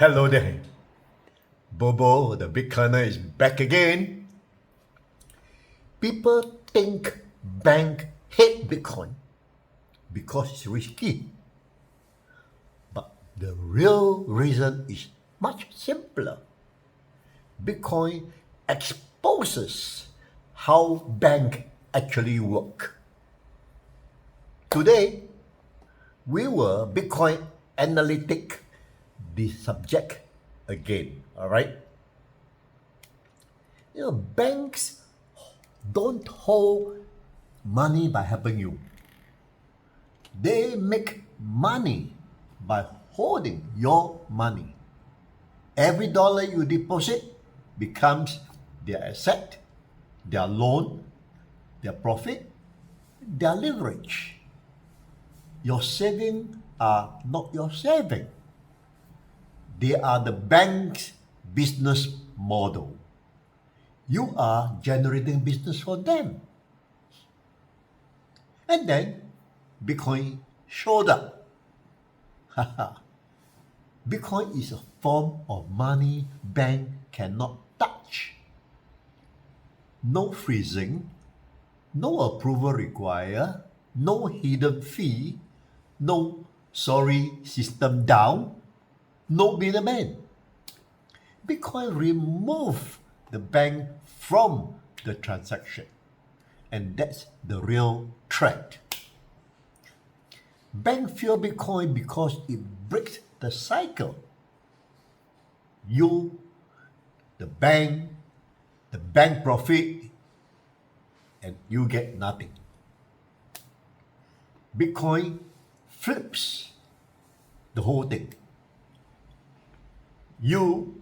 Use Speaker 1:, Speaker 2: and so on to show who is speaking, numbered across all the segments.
Speaker 1: Hello there. Bobo, the Bitcoiner, is back again. People think bank hate Bitcoin because it's risky. But the real reason is much simpler. Bitcoin exposes how banks actually work. Today, we will Bitcoin analytic the subject again, all right? Banks don't hold money by helping you. They make money by holding your money. Every dollar you deposit becomes their asset, their loan, their profit, their leverage. Your savings are not your saving. They are the bank's business model. You are generating business for them. And then Bitcoin showed up. Bitcoin is a form of money bank cannot touch. No freezing, no approval required, no hidden fee, no sorry system down, no middleman. Bitcoin removed the bank from the transaction, and that's the real threat. Bank fear Bitcoin because it breaks the cycle. You, the bank profit, and you get nothing. Bitcoin flips the whole thing. You,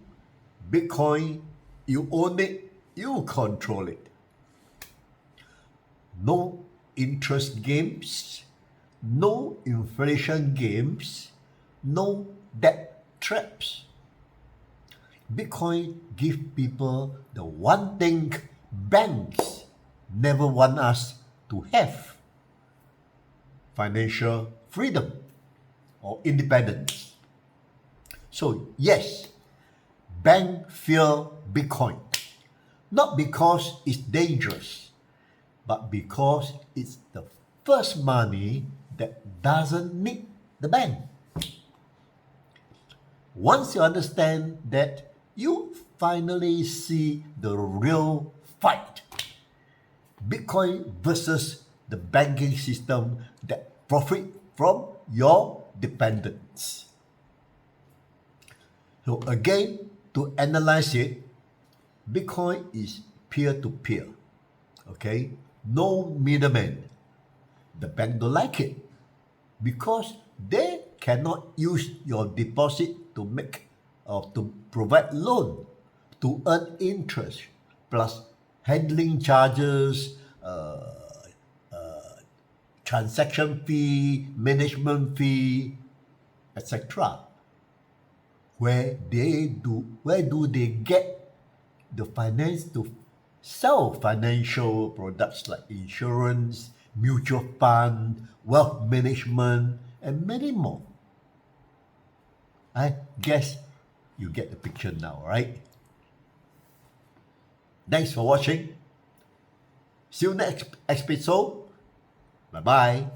Speaker 1: Bitcoin, you own it, you control it. No interest games, no inflation games, no debt traps. Bitcoin gives people the one thing banks never want us to have: financial freedom or independence. So yes, bank fear Bitcoin, not because it's dangerous, but because it's the first money that doesn't need the bank. Once you understand that, you finally see the real fight. Bitcoin versus the banking system that profit from your dependence. So again, to analyze it, Bitcoin is peer-to-peer. Okay? No middleman. The bank don't like it because they cannot use your deposit to make or to provide loan, to earn interest, plus handling charges, transaction fee, management fee, etc. Where do they get the finance to sell financial products like insurance, mutual fund, wealth management, and many more? I guess you get the picture now, right? Thanks for watching. See you next episode. Bye-bye.